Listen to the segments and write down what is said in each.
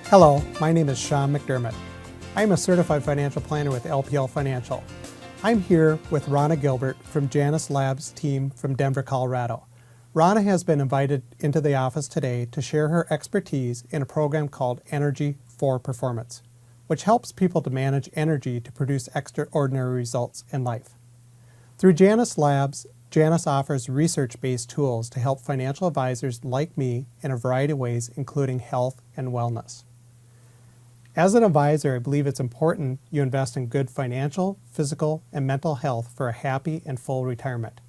Hello, my name is Sean McDermott. I'm a certified financial planner with LPL Financial. I'm here with Rana Gilbert from Janus Labs team from Denver, Colorado. Rana has been invited into the office today to share her expertise in a program called Energy for Performance, which helps people to manage energy to produce extraordinary results in life. Through Janus Labs, Janus offers research-based tools to help financial advisors like me in a variety of ways, including health and wellness. As an advisor, I believe it's important you invest in good financial, physical, and mental health for a happy and full retirement.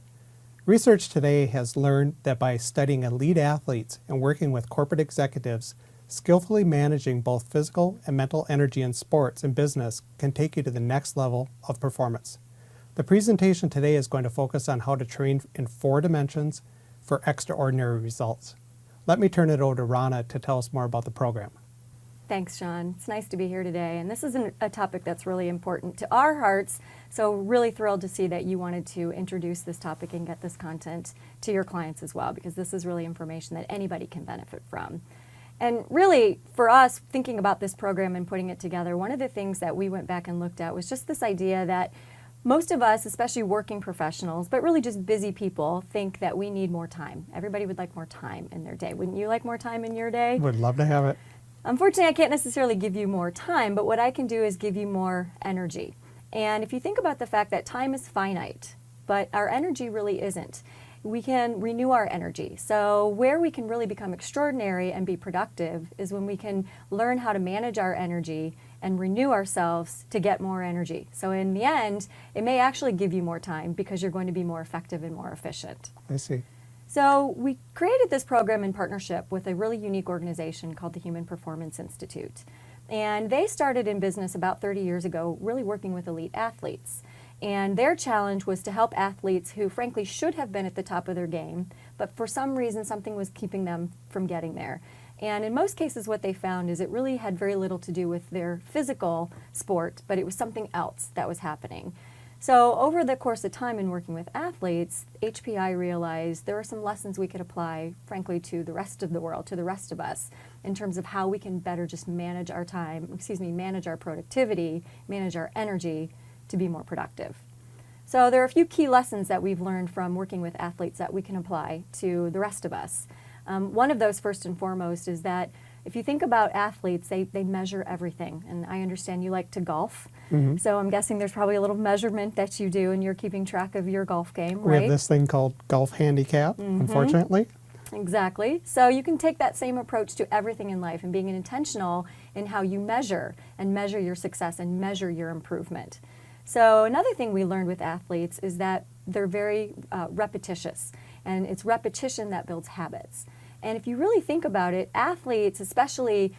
Research today has learned that by studying elite athletes and working with corporate executives, skillfully managing both physical and mental energy in sports and business can take you to the next level of performance. The presentation today is going to focus on how to train in 4 dimensions for extraordinary results. Let me turn it over to Rana to tell us more about the program. Thanks, Sean. It's nice to be here today, and this is a topic that's really important to our hearts, so really thrilled to see that you wanted to introduce this topic and get this content to your clients as well, because this is really information that anybody can benefit from. And really, for us, thinking about this program and putting it together, one of the things that we went back and looked at was just this idea that most of us, especially working professionals, but really just busy people, think that we need more time. Everybody would like more time in their day. Wouldn't you like more time in your day? Would love to have it. Unfortunately, I can't necessarily give you more time, but what I can do is give you more energy. And if you think about the fact that time is finite, but our energy really isn't, we can renew our energy. So where we can really become extraordinary and be productive is when we can learn how to manage our energy and renew ourselves to get more energy. So in the end, it may actually give you more time because you're going to be more effective and more efficient. I see. So we created this program in partnership with a really unique organization called the Human Performance Institute. And they started in business about 30 years ago, really working with elite athletes. And their challenge was to help athletes who frankly should have been at the top of their game, but for some reason something was keeping them from getting there. And in most cases what they found is it really had very little to do with their physical sport, but it was something else that was happening. So over the course of time in working with athletes, HPI realized there are some lessons we could apply, frankly, to the rest of the world, to the rest of us, in terms of how we can better just manage our time, manage our productivity, manage our energy to be more productive. So there are a few key lessons that we've learned from working with athletes that we can apply to the rest of us. One of those, first and foremost, is that if you think about athletes, they measure everything. And I understand you like to golf. Mm-hmm. So I'm guessing there's probably a little measurement that you do and you're keeping track of your golf game, right? We have this thing called Golf Handicap, unfortunately. Exactly. So you can take that same approach to everything in life and being intentional in how you measure your success and measure your improvement. So another thing we learned with athletes is that they're very repetitious, and it's repetition that builds habits. And if you really think about it, athletes, especially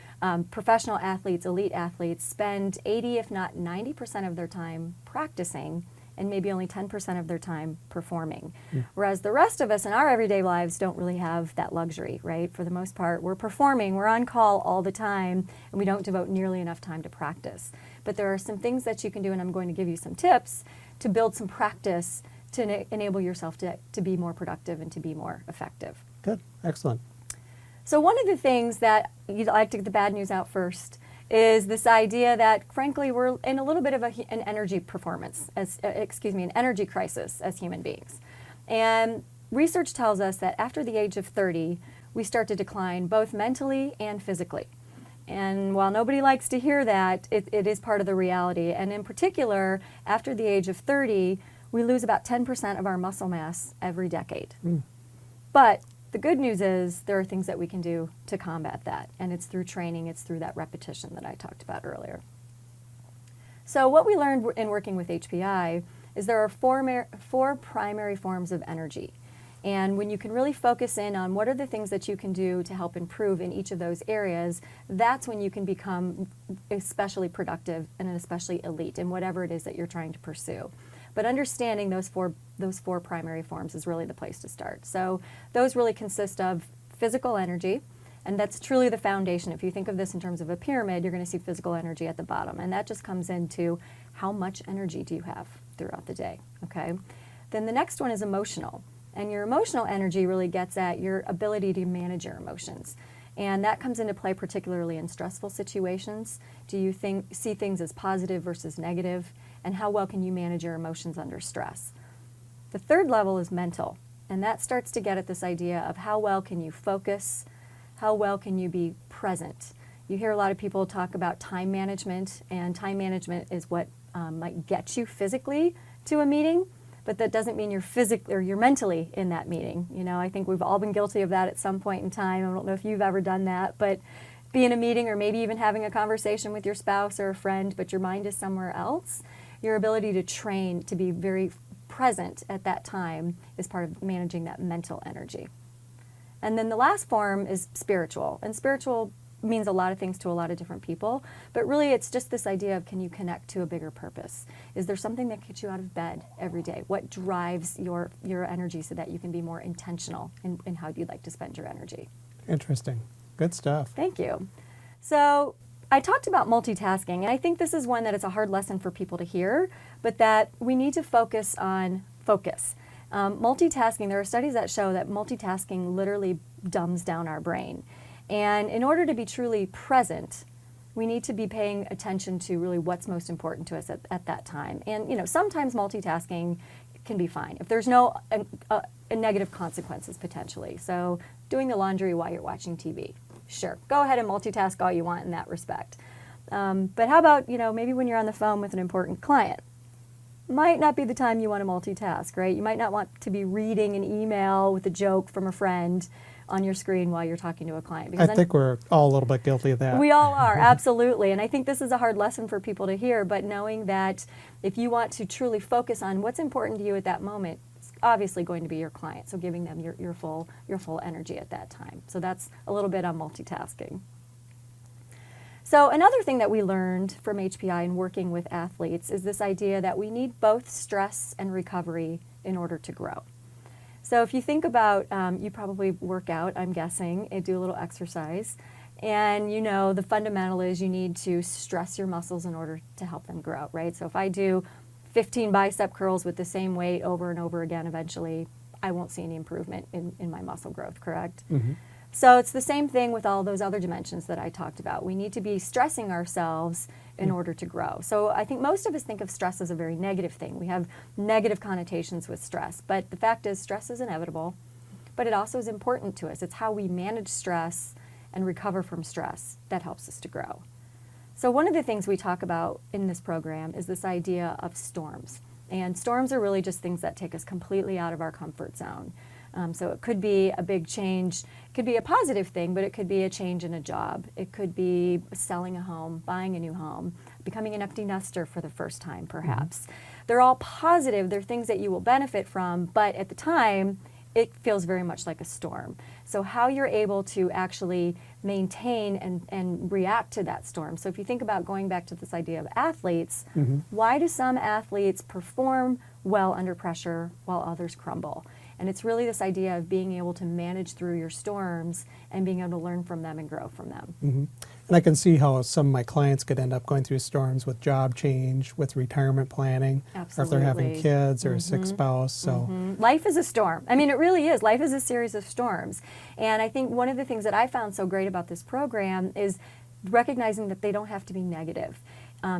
professional athletes, elite athletes, spend 80 if not 90% of their time practicing and maybe only 10% of their time performing. Yeah. Whereas the rest of us in our everyday lives don't really have that luxury, right? For the most part, we're performing, we're on call all the time, and we don't devote nearly enough time to practice. But there are some things that you can do, and I'm going to give you some tips to build some practice to enable yourself to be more productive and to be more effective. Good, excellent. So one of the things that you'd like to get the bad news out first is this idea that, frankly, we're in a little bit of an energy an energy crisis as human beings. And research tells us that after the age of 30, we start to decline both mentally and physically. And while nobody likes to hear that, it is part of the reality. And in particular, after the age of 30, we lose about 10% of our muscle mass every decade. But the good news is there are things that we can do to combat that, and it's through training, it's through that repetition that I talked about earlier. So what we learned in working with HPI is there are four primary forms of energy. And when you can really focus in on what are the things that you can do to help improve in each of those areas, that's when you can become especially productive and especially elite in whatever it is that you're trying to pursue. But understanding those four primary forms is really the place to start. So those really consist of physical energy, and that's truly the foundation. If you think of this in terms of a pyramid, you're going to see physical energy at the bottom, and that just comes into how much energy do you have throughout the day, okay? Then the next one is emotional, and your emotional energy really gets at your ability to manage your emotions. And that comes into play particularly in stressful situations. Do you see things as positive versus negative? And how well can you manage your emotions under stress? The third level is mental. And that starts to get at this idea of how well can you focus? How well can you be present? You hear a lot of people talk about time management, and time management is what might get you physically to a meeting, but that doesn't mean you're physically or you're mentally in that meeting. You know, I think we've all been guilty of that at some point in time. I don't know if you've ever done that, but be in a meeting or maybe even having a conversation with your spouse or a friend, but your mind is somewhere else. Your ability to train to be very present at that time is part of managing that mental energy. And then the last form is spiritual. And spiritual means a lot of things to a lot of different people, but really it's just this idea of, can you connect to a bigger purpose? Is there something that gets you out of bed every day? What drives your energy so that you can be more intentional in how you'd like to spend your energy? Interesting. Good stuff. Thank you. So I talked about multitasking, and I think this is one that it's a hard lesson for people to hear, but that we need to focus on focus. Multitasking, there are studies that show that multitasking literally dumbs down our brain. And in order to be truly present, we need to be paying attention to really what's most important to us at that time. And, you know, sometimes multitasking can be fine if there's no negative consequences potentially. So doing the laundry while you're watching TV, sure, go ahead and multitask all you want in that respect. But how about, you know, maybe when you're on the phone with an important client? Might not be the time you want to multitask, right? You might not want to be reading an email with a joke from a friend on your screen while you're talking to a client. I think we're all a little bit guilty of that. We all are, absolutely. And I think this is a hard lesson for people to hear, but knowing that if you want to truly focus on what's important to you at that moment, it's obviously going to be your client. So giving them your full energy at that time. So that's a little bit on multitasking. So another thing that we learned from HPI in working with athletes is this idea that we need both stress and recovery in order to grow. So if you think about, you probably work out, I'm guessing, and do a little exercise, and you know the fundamental is you need to stress your muscles in order to help them grow, right? So if I do 15 bicep curls with the same weight over and over again, eventually I won't see any improvement in my muscle growth, correct? Mm-hmm. So it's the same thing with all those other dimensions that I talked about. We need to be stressing ourselves in order to grow. So I think most of us think of stress as a very negative thing. We have negative connotations with stress, but the fact is stress is inevitable, but it also is important to us. It's how we manage stress and recover from stress that helps us to grow. So one of the things we talk about in this program is this idea of storms. And storms are really just things that take us completely out of our comfort zone. So it could be a big change, it could be a positive thing, but it could be a change in a job. It could be selling a home, buying a new home, becoming an empty nester for the first time, perhaps. Mm-hmm. They're all positive, they're things that you will benefit from, but at the time, it feels very much like a storm. So how you're able to actually maintain and react to that storm. So if you think about going back to this idea of athletes, mm-hmm. why do some athletes perform well under pressure while others crumble? And it's really this idea of being able to manage through your storms and being able to learn from them and grow from them. Mm-hmm. And I can see how some of my clients could end up going through storms with job change, with retirement planning, Absolutely. or if they're having kids or mm-hmm. a sick spouse. So Life is a storm. I mean, it really is. Life is a series of storms. And I think one of the things that I found so great about this program is recognizing that they don't have to be negative.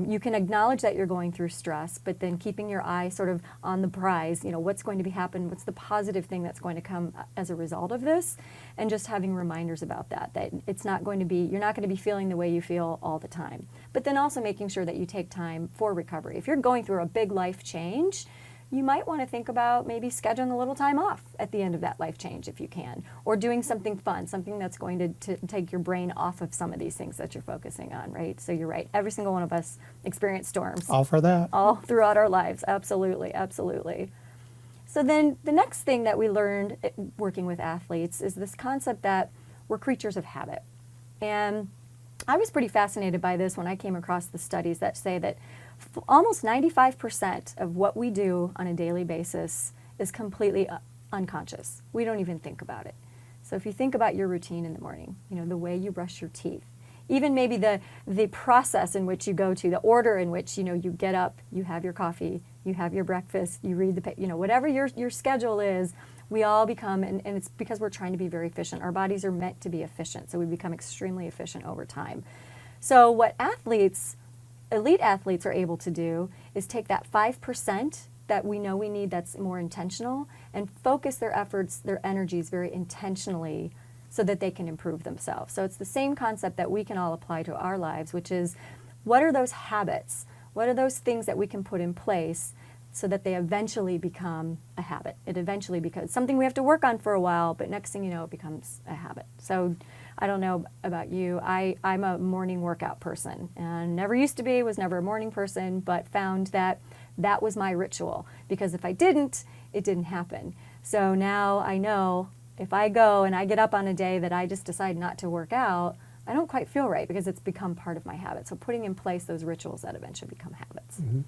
You can acknowledge that you're going through stress, but then keeping your eye sort of on the prize, you know, what's going to happen, what's the positive thing that's going to come as a result of this, and just having reminders about that it's not going to be, you're not going to be feeling the way you feel all the time. But then also making sure that you take time for recovery. If you're going through a big life change, you might want to think about maybe scheduling a little time off at the end of that life change if you can, or doing something fun, something that's going to take your brain off of some of these things that you're focusing on, right? So you're right, every single one of us experience storms. All for that. All throughout our lives, absolutely, absolutely. So then the next thing that we learned working with athletes is this concept that we're creatures of habit. And I was pretty fascinated by this when I came across the studies that say that almost 95% of what we do on a daily basis is completely unconscious. We don't even think about it. So if you think about your routine in the morning, you know, the way you brush your teeth, even maybe the process in which you go to, the order in which, you know, you get up, you have your coffee, you have your breakfast, you read the, you know, whatever your schedule is, we all become, and it's because we're trying to be very efficient. Our bodies are meant to be efficient, so we become extremely efficient over time. So what elite athletes are able to do is take that 5% that we know we need that's more intentional and focus their efforts, their energies very intentionally so that they can improve themselves. So it's the same concept that we can all apply to our lives, which is what are those habits? What are those things that we can put in place so that they eventually become a habit? It eventually becomes something we have to work on for a while, but next thing you know, it becomes a habit. So I don't know about you. I'm a morning workout person and never used to be, was never a morning person, but found that that was my ritual because if I didn't, it didn't happen. So now I know if I go and I get up on a day that I just decide not to work out, I don't quite feel right because it's become part of my habit. So putting in place those rituals that eventually become habits. Mm-hmm.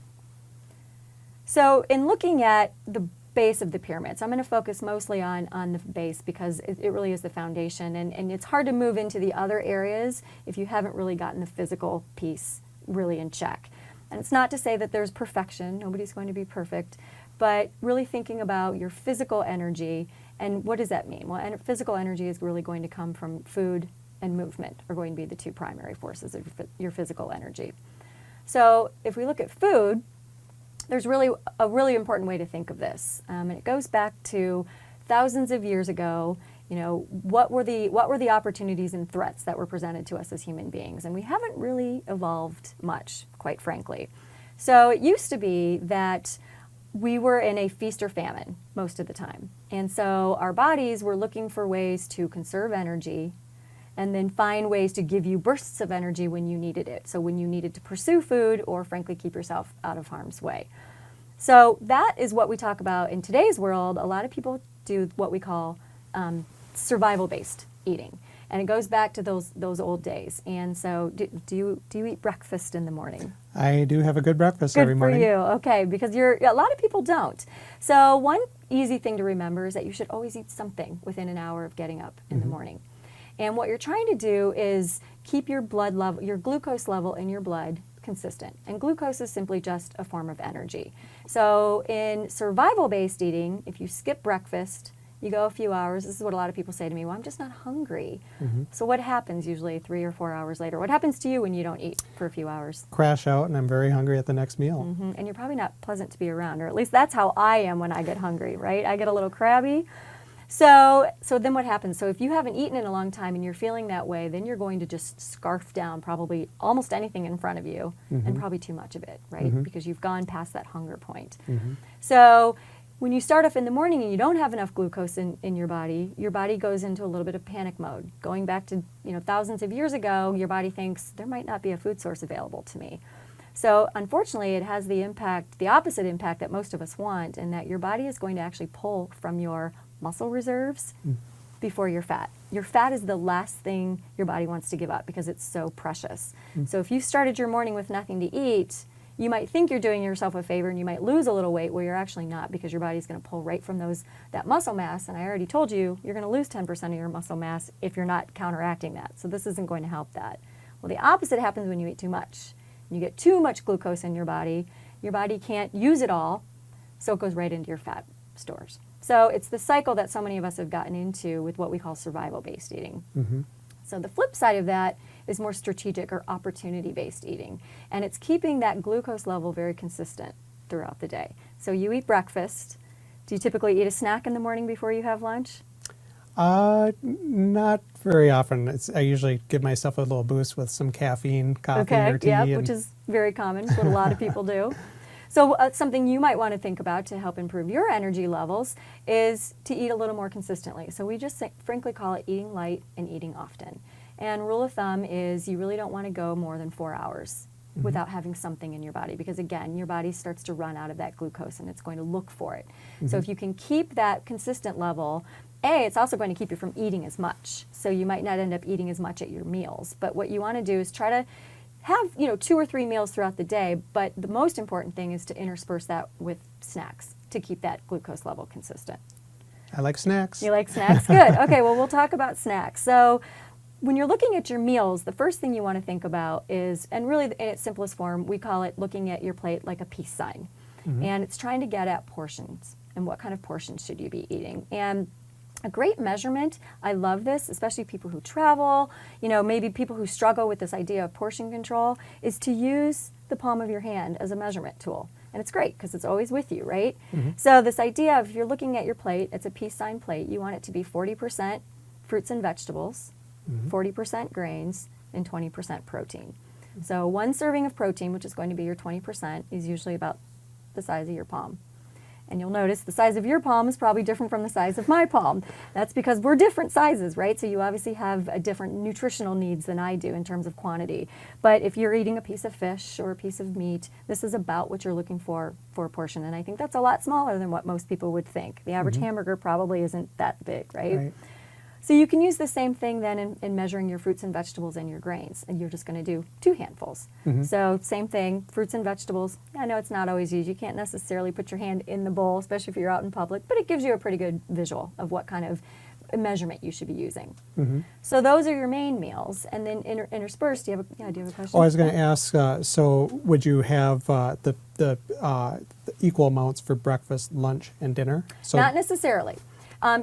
So in looking at the base of the pyramid, so I'm going to focus mostly on the base because it really is the foundation, and it's hard to move into the other areas if you haven't really gotten the physical piece really in check. And it's not to say that there's perfection, nobody's going to be perfect, but really thinking about your physical energy and what does that mean? Well, physical energy is really going to come from food and movement are going to be the two primary forces of your physical energy. So if we look at food, there's really a really important way to think of this, and it goes back to thousands of years ago. You know, what were the opportunities and threats that were presented to us as human beings? And we haven't really evolved much, quite frankly. So it used to be that we were in a feast or famine most of the time, and so our bodies were looking for ways to conserve energy and then find ways to give you bursts of energy when you needed it. So when you needed to pursue food or frankly keep yourself out of harm's way. So that is what we talk about in today's world. A lot of people do what we call survival-based eating. And it goes back to those old days. And so do you eat breakfast in the morning? I do have a good breakfast every morning. Good for you. Okay, because a lot of people don't. So one easy thing to remember is that you should always eat something within an hour of getting up in the morning. And what you're trying to do is keep your blood level, your glucose level in your blood consistent. And glucose is simply just a form of energy. So in survival-based eating, if you skip breakfast, you go a few hours, this is what a lot of people say to me, well, I'm just not hungry. So what happens usually 3 or 4 hours later? What happens to you when you don't eat for a few hours? Crash out and I'm very hungry at the next meal. And you're probably not pleasant to be around, or at least that's how I am when I get hungry, right? I get a little crabby. So then what happens? So if you haven't eaten in a long time and you're feeling that way, then you're going to just scarf down probably almost anything in front of you and probably too much of it, right? Because you've gone past that hunger point. So when you start off in the morning and you don't have enough glucose in your body goes into a little bit of panic mode. Going back to thousands of years ago, your body thinks there might not be a food source available to me. So unfortunately, it has the opposite impact that most of us want, in that your body is going to actually pull from your muscle reserves before your fat. Your fat is the last thing your body wants to give up because it's so precious. So if you started your morning with nothing to eat, you might think you're doing yourself a favor and you might lose a little weight where you're actually not, because your body's going to pull right from that muscle mass. And I already told you, you're going to lose 10% of your muscle mass if you're not counteracting that. So this isn't going to help that. Well, the opposite happens when you eat too much. When you get too much glucose in your body can't use it all, so it goes right into your fat stores. So it's the cycle that so many of us have gotten into with what we call survival-based eating. So the flip side of that is more strategic or opportunity-based eating. And it's keeping that glucose level very consistent throughout the day. So you eat breakfast. Do you typically eat a snack in the morning before you have lunch? Not very often. I usually give myself a little boost with some caffeine, coffee or tea. Yeah, which is very common. It's what a lot of people do. So something you might want to think about to help improve your energy levels is to eat a little more consistently. So we just frankly call it eating light and eating often. And rule of thumb is you really don't want to go more than 4 hours without having something in your body, because again, your body starts to run out of that glucose and it's going to look for it. So if you can keep that consistent level, it's also going to keep you from eating as much. So you might not end up eating as much at your meals. But what you want to do is try to have 2 or 3 meals throughout the day, but the most important thing is to intersperse that with snacks to keep that glucose level consistent. I like snacks. You like snacks? Good. Okay, well, we'll talk about snacks. So when you're looking at your meals, the first thing you want to think about is, and really in its simplest form, we call it looking at your plate like a peace sign. And it's trying to get at portions. and what kind of portions should you be eating. And a great measurement, I love this, especially people who travel, maybe people who struggle with this idea of portion control, is to use the palm of your hand as a measurement tool. And it's great because it's always with you, right? So this idea of, if you're looking at your plate, it's a peace sign plate, you want it to be 40% fruits and vegetables, 40% grains, and 20% protein. So one serving of protein, which is going to be your 20%, is usually about the size of your palm. And you'll notice the size of your palm is probably different from the size of my palm. That's because we're different sizes, right? So you obviously have a different nutritional needs than I do in terms of quantity. But if you're eating a piece of fish or a piece of meat, this is about what you're looking for a portion. And I think that's a lot smaller than what most people would think. The average hamburger probably isn't that big, right? So you can use the same thing then in measuring your fruits and vegetables and your grains, and you're just going to do 2 handfuls. So same thing, fruits and vegetables. I know it's not always easy. You can't necessarily put your hand in the bowl, especially if you're out in public, but it gives you a pretty good visual of what kind of measurement you should be using. So those are your main meals, and then interspersed. Do you have a question? Oh, I was going to ask, so would you have the equal amounts for breakfast, lunch, and dinner? So Not necessarily.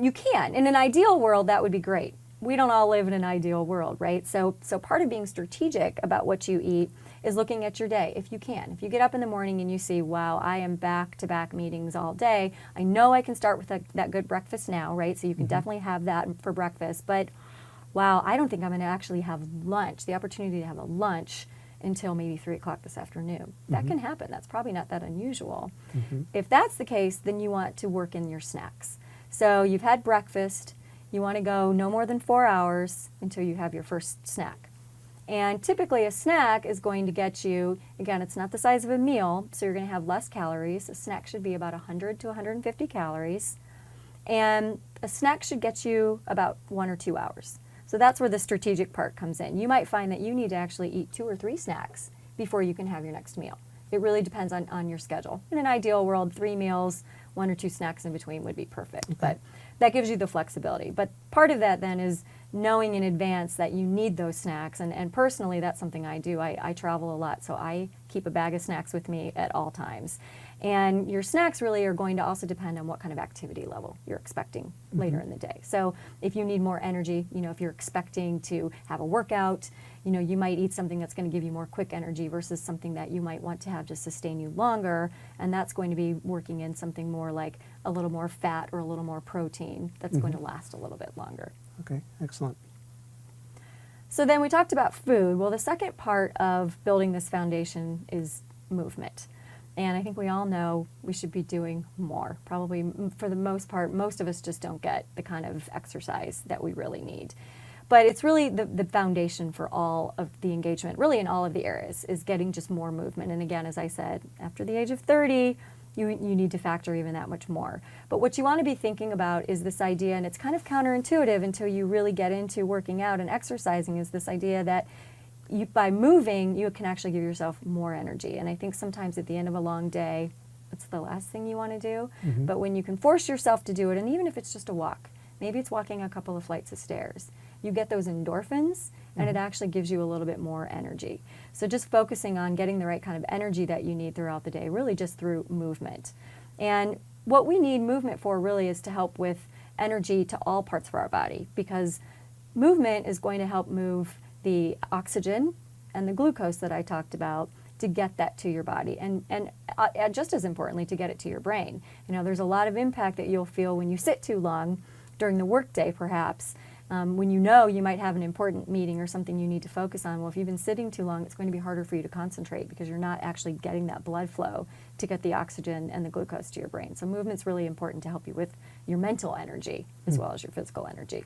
You can. In an ideal world, that would be great. We don't all live in an ideal world, right? So part of being strategic about what you eat is looking at your day, if you can. If you get up in the morning and you see, wow, I am back-to-back meetings all day, I know I can start with that good breakfast now, right? So you can definitely have that for breakfast. But, wow, I don't think I'm going to actually have lunch, the opportunity to have a lunch until maybe 3 o'clock this afternoon. That can happen. That's probably not that unusual. If that's the case, then you want to work in your snacks. So you've had breakfast, you want to go no more than 4 hours until you have your first snack. And typically a snack is going to get you, again, it's not the size of a meal, so you're going to have less calories. A snack should be about 100 to 150 calories. And a snack should get you about 1 or 2 hours. So that's where the strategic part comes in. You might find that you need to actually eat 2 or 3 snacks before you can have your next meal. It really depends on your schedule. In an ideal world, 3 meals, 1 or 2 snacks in between would be perfect. But that gives you the flexibility. But part of that then is knowing in advance that you need those snacks. And personally, that's something I do. I travel a lot, so I keep a bag of snacks with me at all times. And your snacks really are going to also depend on what kind of activity level you're expecting later in the day. So if you need more energy, if you're expecting to have a workout, you might eat something that's going to give you more quick energy versus something that you might want to have to sustain you longer. And that's going to be working in something more like a little more fat or a little more protein that's going to last a little bit longer. Okay, excellent. So then we talked about food. Well, the second part of building this foundation is movement. And I think we all know we should be doing more. Probably for the most part, most of us just don't get the kind of exercise that we really need. But it's really the foundation for all of the engagement, really in all of the areas, is getting just more movement. And again, as I said, after the age of 30, you need to factor even that much more. But what you want to be thinking about is this idea, and it's kind of counterintuitive until you really get into working out and exercising, is this idea that by moving, you can actually give yourself more energy. And I think sometimes at the end of a long day, it's the last thing you want to do. But when you can force yourself to do it, and even if it's just a walk, maybe it's walking a couple of flights of stairs, you get those endorphins, and it actually gives you a little bit more energy. So just focusing on getting the right kind of energy that you need throughout the day, really just through movement. And what we need movement for really is to help with energy to all parts of our body, because movement is going to help move the oxygen and the glucose that I talked about to get that to your body, and just as importantly, to get it to your brain. There's a lot of impact that you'll feel when you sit too long during the workday, perhaps, when you might have an important meeting or something you need to focus on. Well, if you've been sitting too long, it's going to be harder for you to concentrate because you're not actually getting that blood flow to get the oxygen and the glucose to your brain. So movement's really important to help you with your mental energy as well as your physical energy.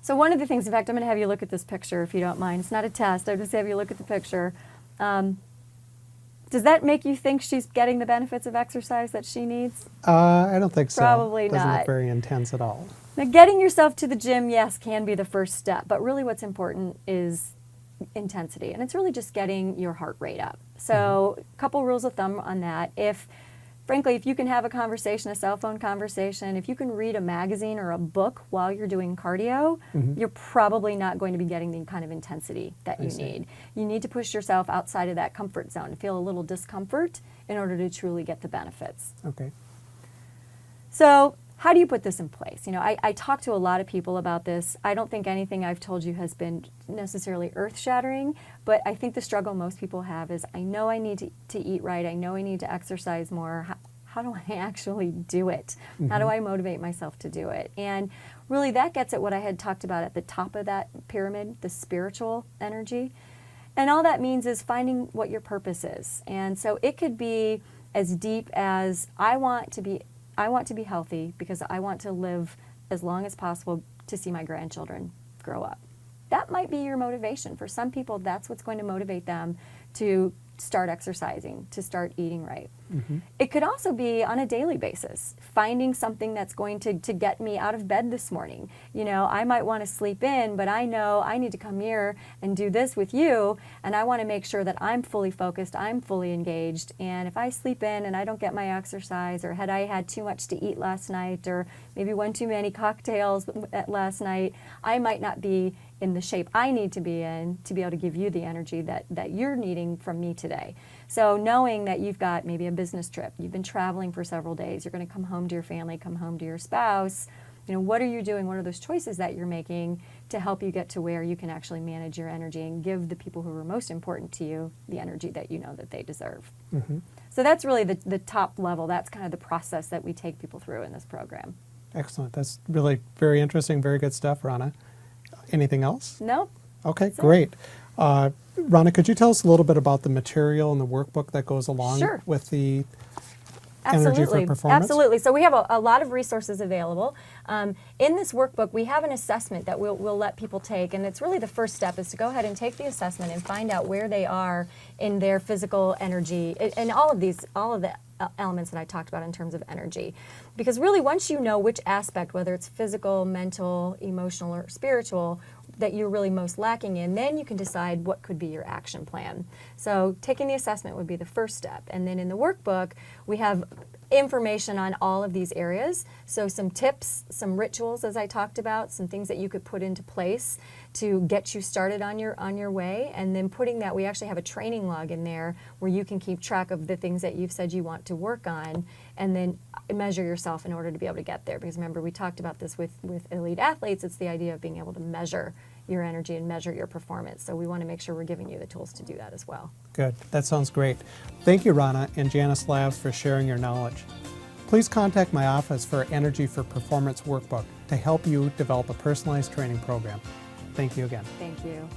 So one of the things, in fact, I'm going to have you look at this picture if you don't mind. It's not a test. I'll just have you look at the picture. Does that make you think she's getting the benefits of exercise that she needs? I don't think so. Probably Doesn't not. look very intense at all. Now, getting yourself to the gym, yes, can be the first step, but really what's important is intensity, and it's really just getting your heart rate up. So a couple rules of thumb on that. Frankly, if you can have a conversation, a cell phone conversation, if you can read a magazine or a book while you're doing cardio, you're probably not going to be getting the kind of intensity that you need. You need to push yourself outside of that comfort zone, to feel a little discomfort in order to truly get the benefits. Okay. So how do you put this in place? You know, I talk to a lot of people about this. I don't think anything I've told you has been necessarily earth-shattering, but I think the struggle most people have is, I know I need to eat right, I know I need to exercise more. How do I actually do it? How do I motivate myself to do it? And really that gets at what I had talked about at the top of that pyramid, the spiritual energy. And all that means is finding what your purpose is. And so it could be as deep as, I want to be healthy because I want to live as long as possible to see my grandchildren grow up. That might be your motivation. For some people, that's what's going to motivate them to start exercising, to start eating right. It could also be on a daily basis, finding something that's going to get me out of bed this morning. You know, I might want to sleep in, but I know I need to come here and do this with you, and I want to make sure that I'm fully focused, I'm fully engaged, and if I sleep in and I don't get my exercise, or I had too much to eat last night, or maybe one too many cocktails last night, I might not be in the shape I need to be in to be able to give you the energy that you're needing from me today. So knowing that you've got maybe a business trip, you've been traveling for several days, you're going to come home to your family, come home to your spouse, you know, what are you doing? What are those choices that you're making to help you get to where you can actually manage your energy and give the people who are most important to you the energy that you know that they deserve. So that's really the top level. That's kind of the process that we take people through in this program. Excellent. That's really very interesting, very good stuff, Rana. Anything else? No? Okay, great. Rana, could you tell us a little bit about the material and the workbook that goes along Sure. with the Energy for Performance? Absolutely. So we have a lot of resources available. In this workbook, we have an assessment that we'll let people take, and it's really the first step is to go ahead and take the assessment and find out where they are in their physical energy, and all of the elements that I talked about in terms of energy. Because really, once you know which aspect, whether it's physical, mental, emotional, or spiritual, that you're really most lacking in, then you can decide what could be your action plan. So taking the assessment would be the first step. And then in the workbook, we have information on all of these areas. So some tips, some rituals, as I talked about, some things that you could put into place to get you started on your way. And then putting that, we actually have a training log in there where you can keep track of the things that you've said you want to work on, and then measure yourself in order to be able to get there. Because remember, we talked about this with elite athletes. It's the idea of being able to measure your energy and measure your performance. So we want to make sure we're giving you the tools to do that as well. Good. That sounds great. Thank you, Rana and Janus Labs, for sharing your knowledge. Please contact my office for Energy for Performance workbook to help you develop a personalized training program. Thank you again. Thank you.